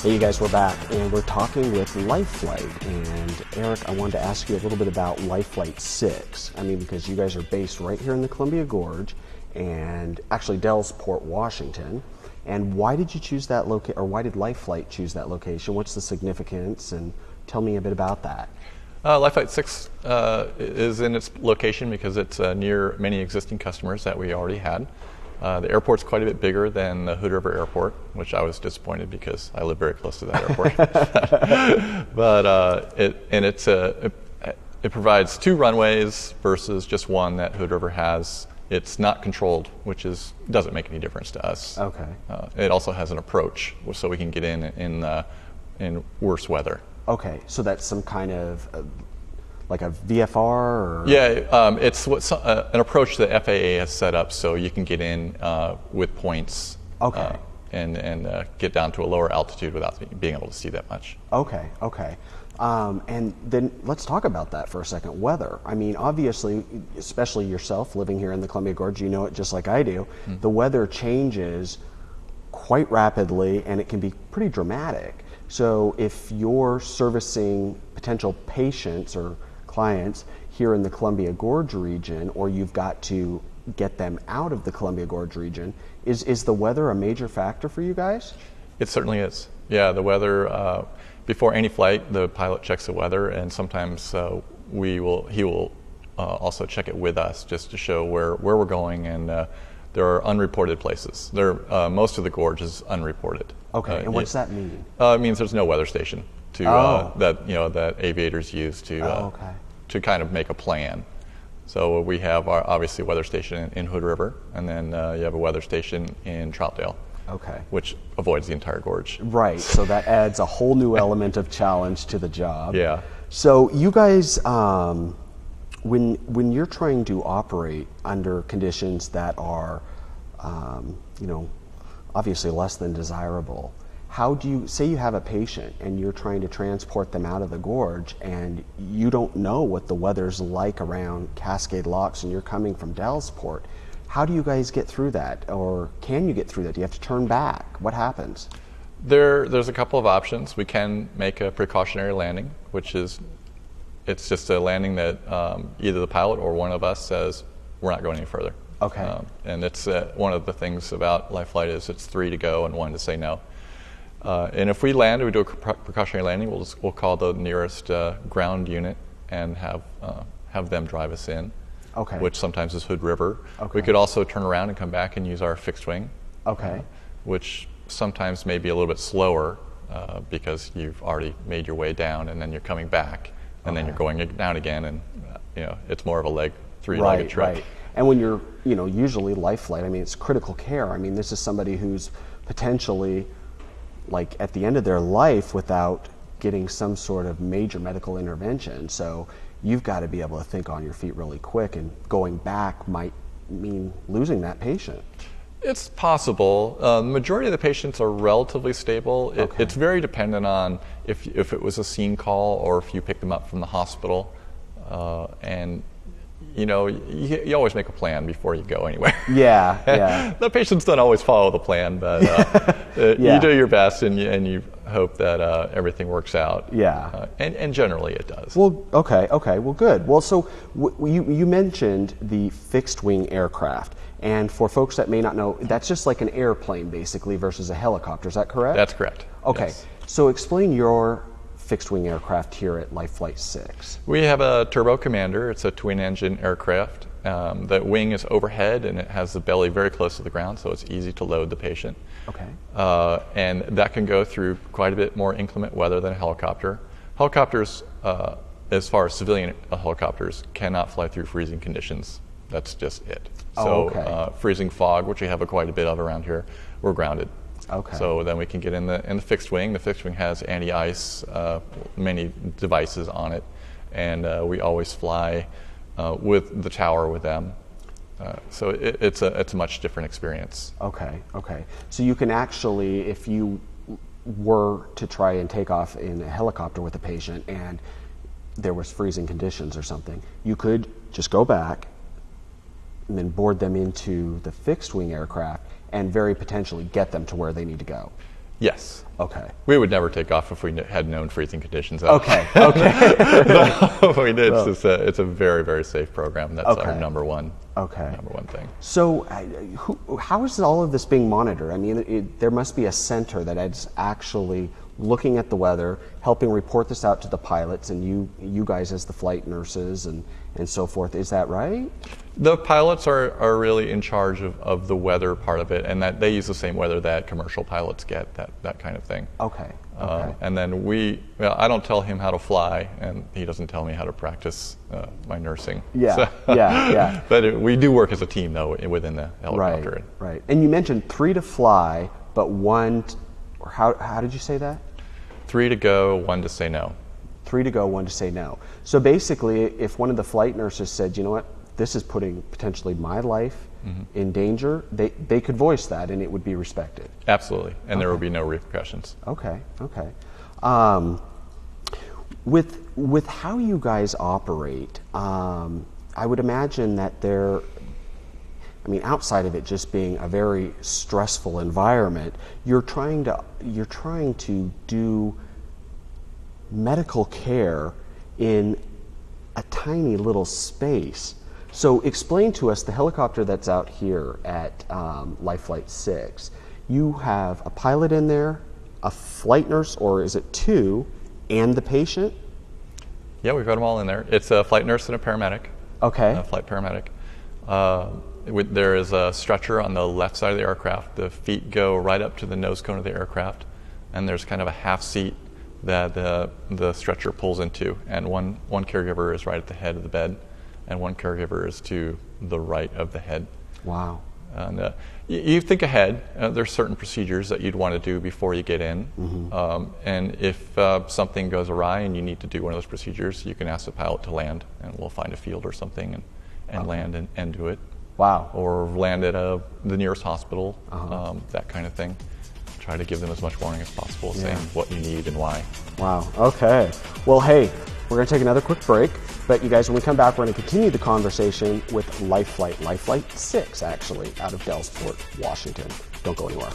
Hey, you guys, we're back, and we're talking with Localite. And Eric, I wanted to ask you a little bit about Localite 6. I mean, because you guys are based right here in the Columbia Gorge, and actually Dellsport, Washington. And why did you choose that location, or why did Localite choose that location? What's the significance? And tell me a bit about that. Localite 6 is in its location because it's near many existing customers that we already had. The airport's quite a bit bigger than the Hood River Airport, which I was disappointed because I live very close to that airport. But it provides 2 runways versus just one that Hood River has. It's not controlled, which doesn't make any difference to us. Okay. It also has an approach, so we can get in worse weather. Okay, so that's some kind of like a VFR? Or? Yeah, it's an approach the FAA has set up so you can get in with points. Okay. And get down to a lower altitude without being able to see that much. Okay, okay. And then let's talk about that for a second. Weather. I mean, obviously, especially yourself living here in the Columbia Gorge, you know it just like I do. Mm-hmm. The weather changes quite rapidly, and it can be pretty dramatic. So if you're servicing potential patients or clients here in the Columbia Gorge region, or you've got to get them out of the Columbia Gorge region, is the weather a major factor for you guys? It certainly is. Yeah, the weather, before any flight, the pilot checks the weather, and sometimes he will also check it with us just to show where we're going, and there are unreported places. Most of the gorge is unreported. Okay, and what's that mean? It means there's no weather station that aviators use to kind of make a plan. So we have obviously a weather station in Hood River, and then you have a weather station in Troutdale. Okay. Which avoids the entire gorge. Right, so that adds a whole new element of challenge to the job. Yeah. So you guys, when you're trying to operate under conditions that are, obviously less than desirable, how do you, say you have a patient and you're trying to transport them out of the gorge and you don't know what the weather's like around Cascade Locks and you're coming from Dellsport, how do you guys get through that? Or can you get through that? Do you have to turn back? What happens? There's a couple of options. We can make a precautionary landing, it's just a landing that either the pilot or one of us says, we're not going any further. Okay. And it's one of the things about Localite is it's 3 to go and 1 to say no. And if we land, we do a precautionary landing, we'll call the nearest ground unit and have them drive us in. Okay. Which sometimes is Hood River. Okay. We could also turn around and come back and use our fixed wing. Okay. Which sometimes may be a little bit slower because you've already made your way down and then you're coming back and then you're going down again, and it's more of a 3-legged trip. Right. And when you're, usually Localite, I mean, it's critical care. I mean, this is somebody who's potentially like at the end of their life without getting some sort of major medical intervention. So you've got to be able to think on your feet really quick, and going back might mean losing that patient. It's possible. The majority of the patients are relatively stable. It's very dependent on if it was a scene call or if you pick them up from the hospital. And you always make a plan before you go anywhere. Yeah. The patients don't always follow the plan, but you do your best and you hope that everything works out. Yeah. And generally it does. Well, okay. Well, good. Well, so you mentioned the fixed wing aircraft. And for folks that may not know, that's just like an airplane basically versus a helicopter. Is that correct? That's correct. Okay. Yes. So explain your fixed wing aircraft here at Localite 6. We have a Turbo Commander. It's a twin engine aircraft. The wing is overhead and it has the belly very close to the ground, so it's easy to load the patient. Okay. And that can go through quite a bit more inclement weather than a helicopter. Helicopters, as far as civilian helicopters, cannot fly through freezing conditions. That's just it. So freezing fog, which we have quite a bit of around here, we're grounded. Okay. So then we can get in the fixed wing. The fixed wing has anti-ice, many devices on it, and we always fly with the tower with them. So it's a much different experience. Okay. So you can actually, if you were to try and take off in a helicopter with a patient and there was freezing conditions or something, you could just go back and then board them into the fixed wing aircraft and very potentially get them to where they need to go. Yes. Okay. We would never take off if we had known freezing conditions. Okay. Okay. We did. It's a very, very safe program. That's our number one thing. So how is all of this being monitored? I mean, there must be a center that is actually looking at the weather, helping report this out to the pilots, and you guys as the flight nurses and so forth. Is that right? The pilots are really in charge of the weather part of it, and that they use the same weather that commercial pilots get, that kind of thing. Okay. And then I don't tell him how to fly, and he doesn't tell me how to practice my nursing. Yeah, so, yeah. But we do work as a team, though, within the helicopter. Right. And you mentioned 3 to fly, but 1, or how did you say that? 3 to go, 1 to say no. 3 to go, 1 to say no. So basically, if one of the flight nurses said, you know what, this is putting potentially my life in danger, they could voice that and it would be respected. Absolutely, and there would be no repercussions. Okay. With how you guys operate, I would imagine that outside of it just being a very stressful environment, you're trying to do medical care in a tiny little space. So explain to us the helicopter that's out here at Life Flight 6. You have a pilot in there, a flight nurse, or is it 2, and the patient? Yeah, we've got them all in there. It's a flight nurse and a paramedic. Okay. A flight paramedic. There is a stretcher on the left side of the aircraft. The feet go right up to the nose cone of the aircraft, and there's kind of a half seat that the stretcher pulls into, and one caregiver is right at the head of the bed, and one caregiver is to the right of the head. Wow. And you think ahead. There's certain procedures that you'd want to do before you get in, and if something goes awry and you need to do one of those procedures, you can ask the pilot to land, and we'll find a field or something and land and do it. Wow. Or land at the nearest hospital, that kind of thing. Try to give them as much warning as possible, saying what you need and why. Wow. Okay. Well, hey, we're going to take another quick break, but you guys, when we come back, we're going to continue the conversation with Life Flight 6, actually, out of Dellsport, Washington. Don't go anywhere.